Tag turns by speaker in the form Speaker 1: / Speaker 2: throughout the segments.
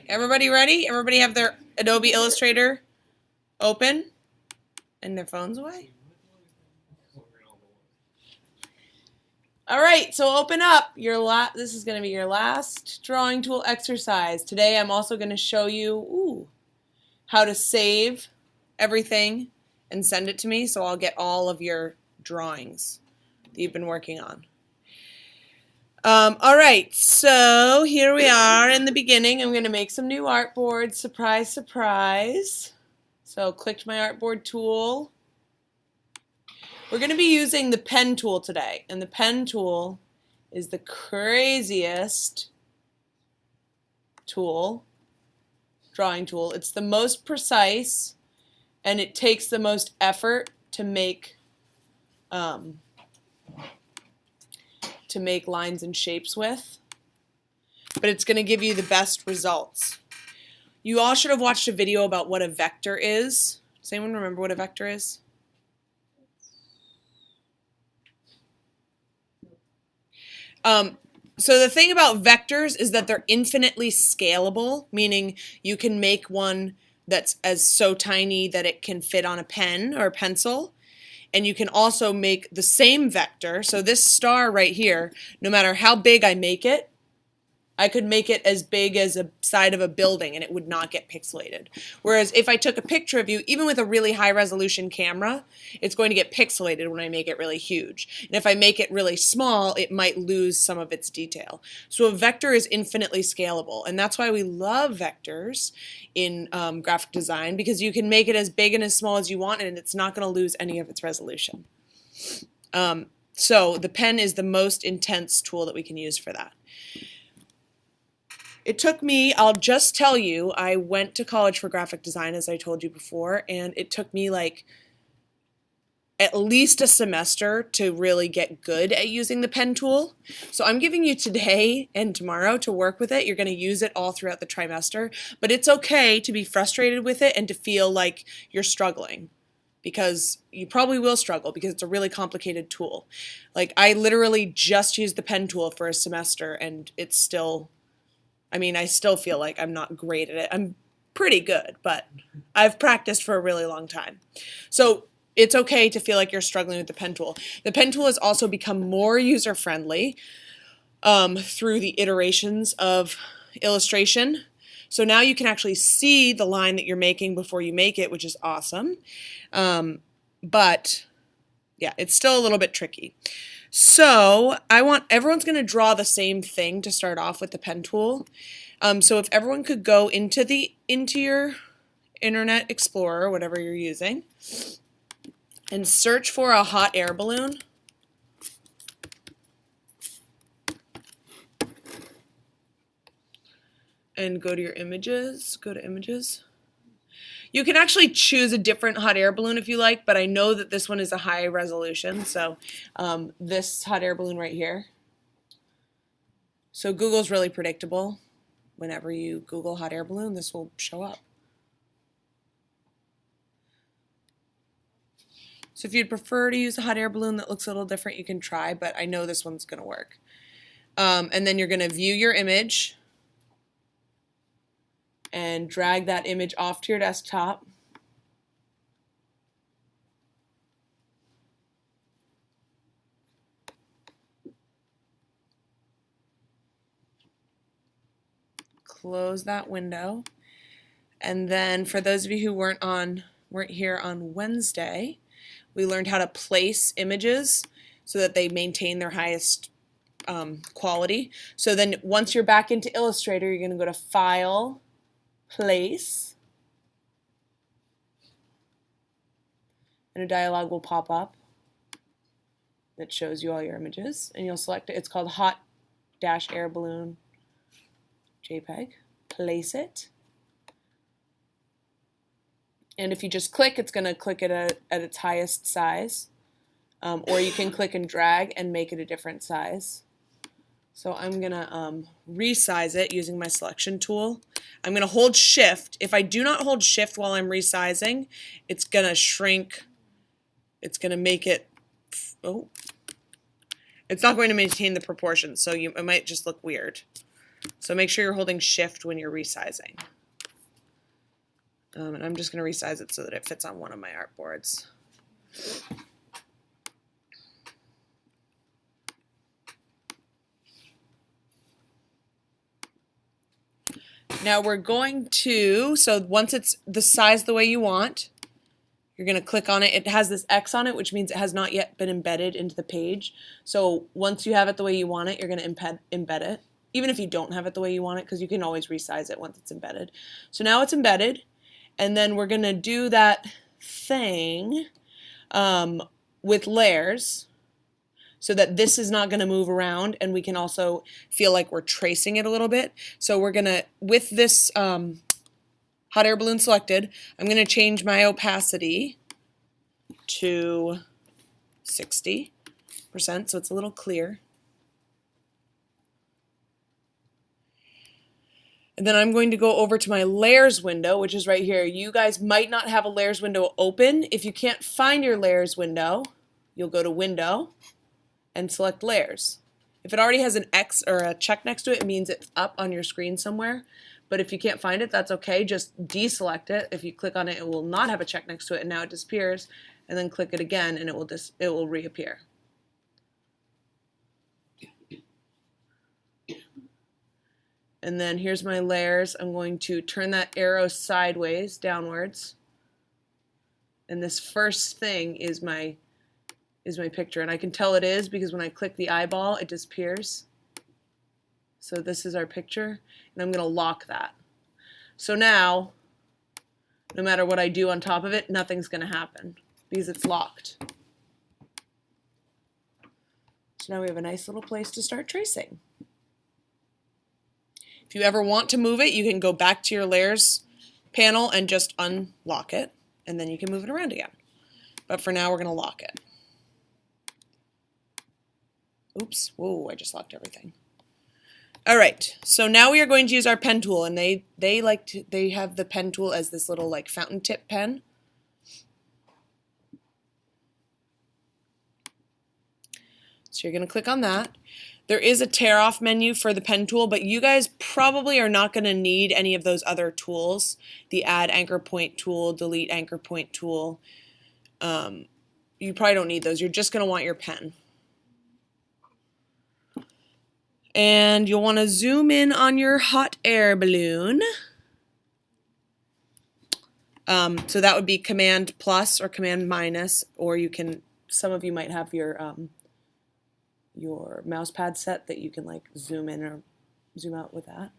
Speaker 1: Everybody ready? Everybody have their Adobe Illustrator open and their phones away? All right, so open up your this is going to be your last drawing tool exercise. Today I'm also going to show you how to save everything and send it to me, so I'll get all of your drawings that you've been working on. All right, so here we are in the beginning. I'm going to make some new artboards. Surprise, surprise. So clicked my artboard tool. We're going to be using the pen tool today, and the pen tool is the craziest tool, drawing tool. It's the most precise, and it takes the most effort to make lines and shapes with, but it's going to give you the best results. You all should have watched a video about what a vector is. Does anyone remember what a vector is? So the thing about vectors is that they're infinitely scalable, meaning you can make one that's so tiny that it can fit on a pen or a pencil. And you can also make the same vector. So this star right here, no matter how big I make it, I could make it as big as a side of a building and it would not get pixelated. Whereas if I took a picture of you, even with a really high resolution camera, it's going to get pixelated when I make it really huge. And if I make it really small, it might lose some of its detail. So a vector is infinitely scalable, and that's why we love vectors in graphic design, because you can make it as big and as small as you want and it's not going to lose any of its resolution. So the pen is the most intense tool that we can use for that. It took me, I'll just tell you, I went to college for graphic design, as I told you before, and it took me like at least a semester to really get good at using the pen tool. So I'm giving you today and tomorrow to work with it. You're going to use it all throughout the trimester, but it's okay to be frustrated with it and to feel like you're struggling, because you probably will struggle because it's a really complicated tool. Like, I literally just used the pen tool for a semester and it's still, I still feel like I'm not great at it. I'm pretty good, but I've practiced for a really long time. So it's okay to feel like you're struggling with the pen tool. The pen tool has also become more user-friendly through the iterations of illustration. So now you can actually see the line that you're making before you make it, which is awesome. But yeah, it's still a little bit tricky. So everyone's going to draw the same thing to start off with the pen tool. So if everyone could go into your Internet Explorer, whatever you're using, and search for a hot air balloon. And go to your images, go to images. You can actually choose a different hot air balloon if you like, but I know that this one is a high resolution, so this hot air balloon right here. So Google's really predictable. Whenever you Google hot air balloon, this will show up. So if you'd prefer to use a hot air balloon that looks a little different, you can try, but I know this one's going to work. And then you're going to view your image and drag that image off to your desktop. Close that window. And then for those of you who weren't here on Wednesday, we learned how to place images so that they maintain their highest quality. So then once you're back into Illustrator, you're going to go to File, Place, and a dialog will pop up that shows you all your images, and you'll select it. It's called Hot-Air Balloon JPEG. Place it. And if you just click, it's going to click it at its highest size. Or you can click and drag and make it a different size. So I'm going to resize it using my selection tool. I'm going to hold shift. If I do not hold shift while I'm resizing, it's going to shrink. It's going to make it, it's not going to maintain the proportions, so it might just look weird. So make sure you're holding shift when you're resizing. And I'm just going to resize it so that it fits on one of my artboards. Now we're going to, so once it's the size the way you want, you're going to click on it. It has this X on it, which means it has not yet been embedded into the page. So once you have it the way you want it, you're going to embed it, even if you don't have it the way you want it, because you can always resize it once it's embedded. So now it's embedded, and then we're going to do that thing with layers so that this is not going to move around, and we can also feel like we're tracing it a little bit. So we're going to, with this hot air balloon selected, I'm going to change my opacity to 60%, so it's a little clear. And then I'm going to go over to my layers window, which is right here. You guys might not have a layers window open. If you can't find your layers window, you'll go to window and select layers. If it already has an X or a check next to it, it means it's up on your screen somewhere. But if you can't find it, that's okay. Just deselect it. If you click on it, it will not have a check next to it, and now it disappears. And then click it again, and it will reappear. And then here's my layers. I'm going to turn that arrow sideways, downwards. And this first thing is my picture. And I can tell it is because when I click the eyeball, it disappears. So this is our picture, and I'm going to lock that. So now, no matter what I do on top of it, nothing's going to happen because it's locked. So now we have a nice little place to start tracing. If you ever want to move it, you can go back to your layers panel and just unlock it, and then you can move it around again. But for now, we're going to lock it. Oops, whoa, I just locked everything. All right, so now we are going to use our pen tool, and they have the pen tool as this little like fountain tip pen. So you're going to click on that. There is a tear off menu for the pen tool, but you guys probably are not going to need any of those other tools. The add anchor point tool, delete anchor point tool. You probably don't need those. You're just going to want your pen. And you'll want to zoom in on your hot air balloon. So that would be Command plus or Command minus, or you can, some of you might have your mouse pad set that you can like zoom in or zoom out with that.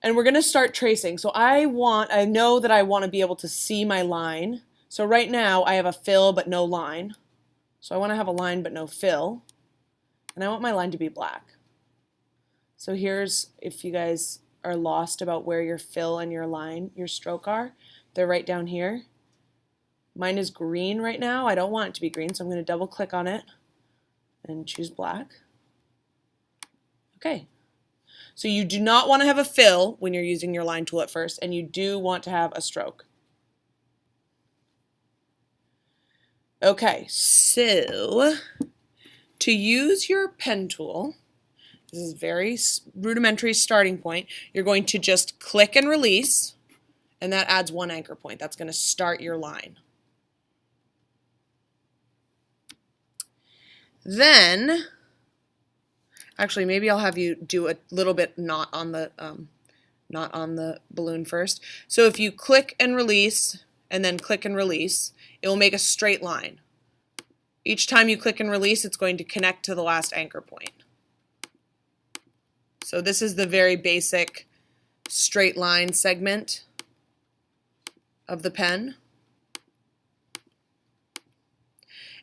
Speaker 1: And we're going to start tracing. So I know that I want to be able to see my line. So right now I have a fill but no line. So I want to have a line but no fill. And I want my line to be black. So here's, if you guys are lost about where your fill and your line, your stroke are, they're right down here. Mine is green right now. I don't want it to be green, so I'm going to double click on it and choose black. Okay. So you do not want to have a fill when you're using your line tool at first, and you do want to have a stroke. Okay, so to use your pen tool, this is very rudimentary starting point. You're going to just click and release, and that adds one anchor point. That's going to start your line. Then, actually, maybe I'll have you do a little bit not on the balloon first. So if you click and release, and then click and release, it will make a straight line. Each time you click and release, it's going to connect to the last anchor point. So this is the very basic straight line segment of the pen.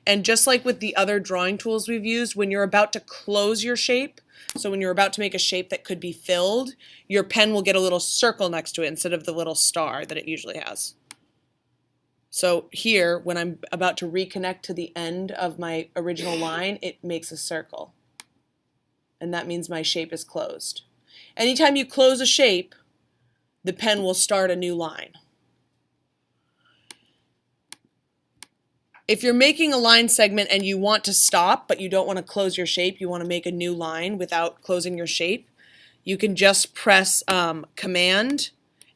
Speaker 1: And just like with the other drawing tools we've used, when you're about to close your shape, so when you're about to make a shape that could be filled, your pen will get a little circle next to it instead of the little star that it usually has. So here, when I'm about to reconnect to the end of my original line, it makes a circle. And that means my shape is closed. Anytime you close a shape, the pen will start a new line. If you're making a line segment and you want to stop, but you don't want to close your shape, you want to make a new line without closing your shape, you can just press Command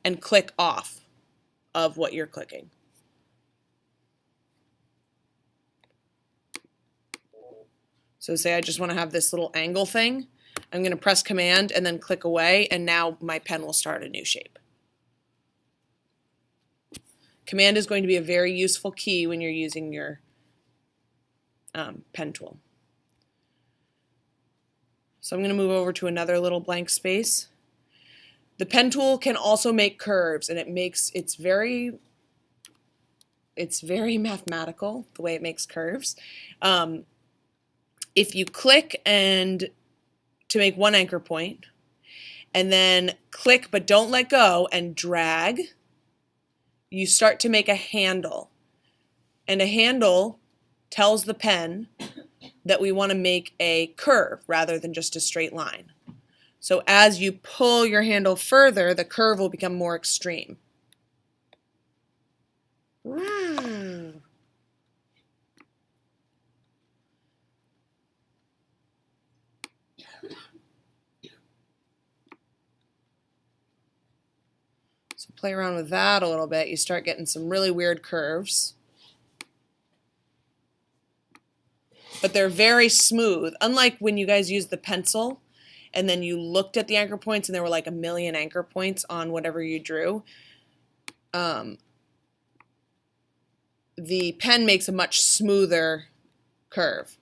Speaker 1: and click off of what you're clicking. So say I just want to have this little angle thing. I'm going to press Command and then click away, and now my pen will start a new shape. Command is going to be a very useful key when you're using your pen tool. So I'm going to move over to another little blank space. The pen tool can also make curves, and it's very mathematical the way it makes curves. If you click and to make one anchor point, and then click but don't let go and drag, you start to make a handle. And a handle tells the pen that we want to make a curve rather than just a straight line. So as you pull your handle further, the curve will become more extreme. So play around with that a little bit. You start getting some really weird curves. But they're very smooth. Unlike when you guys used the pencil and then you looked at the anchor points and there were like a million anchor points on whatever you drew. The pen makes a much smoother curve.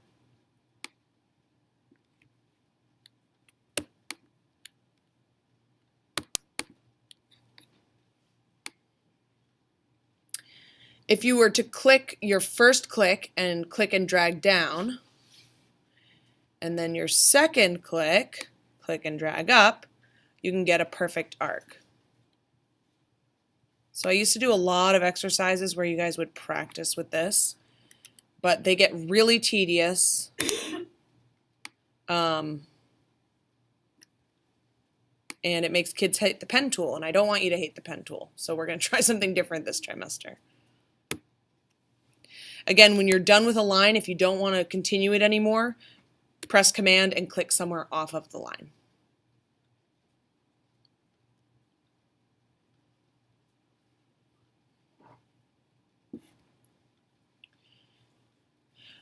Speaker 1: If you were to click your first click and drag down, and then your second click and drag up, you can get a perfect arc. So I used to do a lot of exercises where you guys would practice with this, but they get really tedious. And it makes kids hate the pen tool, and I don't want you to hate the pen tool. So we're going to try something different this trimester. Again, when you're done with a line, if you don't want to continue it anymore, press Command and click somewhere off of the line.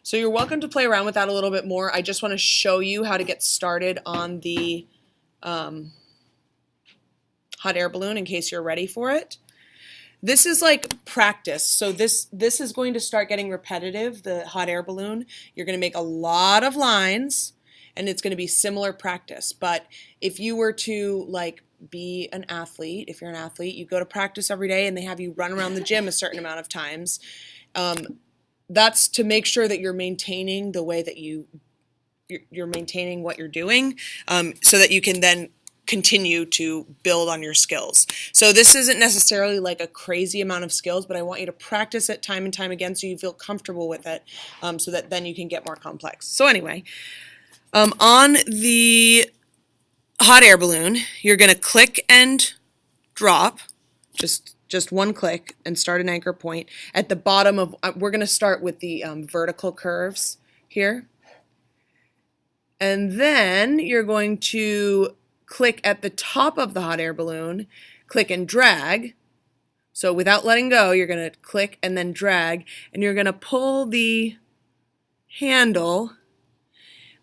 Speaker 1: So you're welcome to play around with that a little bit more. I just want to show you how to get started on the hot air balloon in case you're ready for it. This is like practice. So this is going to start getting repetitive, the hot air balloon. You're going to make a lot of lines and it's going to be similar practice. But if you were to like be an athlete, if you're an athlete, you go to practice every day and they have you run around the gym a certain amount of times. That's to make sure that you're maintaining the way that you're maintaining what you're doing, so that you can then continue to build on your skills. So this isn't necessarily like a crazy amount of skills, but I want you to practice it time and time again so you feel comfortable with it, so that then you can get more complex. So anyway, on the hot air balloon, you're going to click and drop, just one click, and start an anchor point. At the bottom of, we're going to start with the vertical curves here. And then you're going to click at the top of the hot air balloon, click and drag. So without letting go, you're going to click and then drag, and you're going to pull the handle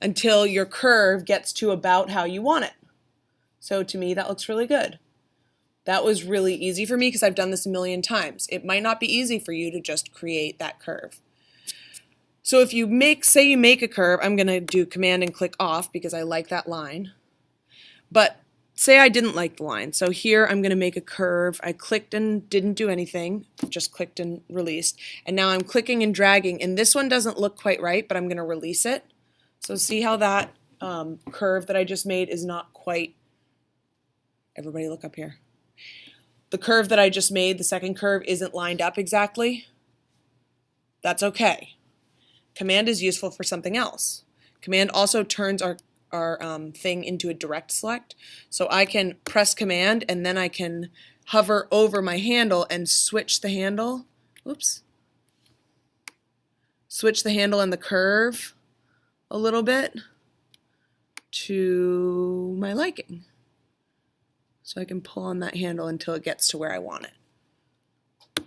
Speaker 1: until your curve gets to about how you want it. So to me, that looks really good. That was really easy for me because I've done this a million times. It might not be easy for you to just create that curve. So if you say you make a curve, I'm going to do Command and click off because I like that line. But say I didn't like the line. So here I'm going to make a curve. I clicked and didn't do anything, just clicked and released. And now I'm clicking and dragging, and this one doesn't look quite right, but I'm going to release it. So see how that curve that I just made is not quite, everybody look up here. The curve that I just made, the second curve, isn't lined up exactly. That's okay. Command is useful for something else. Command also turns our thing into a direct select. So I can press Command and then I can hover over my handle and switch the handle. Oops. Switch the handle and the curve a little bit to my liking. So I can pull on that handle until it gets to where I want it.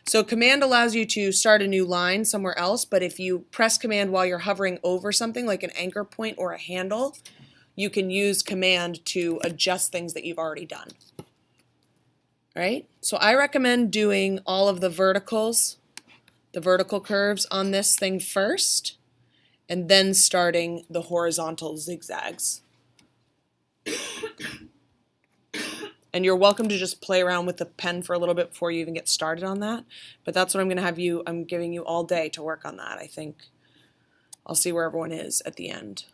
Speaker 1: So Command allows you to start a new line somewhere else, but if you press Command while you're hovering over something like an anchor point or a handle, you can use Command to adjust things that you've already done. All right? So I recommend doing all of the verticals, the vertical curves on this thing first, and then starting the horizontal zigzags. And you're welcome to just play around with the pen for a little bit before you even get started on that. But that's what I'm going to have you, I'm giving you all day to work on that. I think I'll see where everyone is at the end.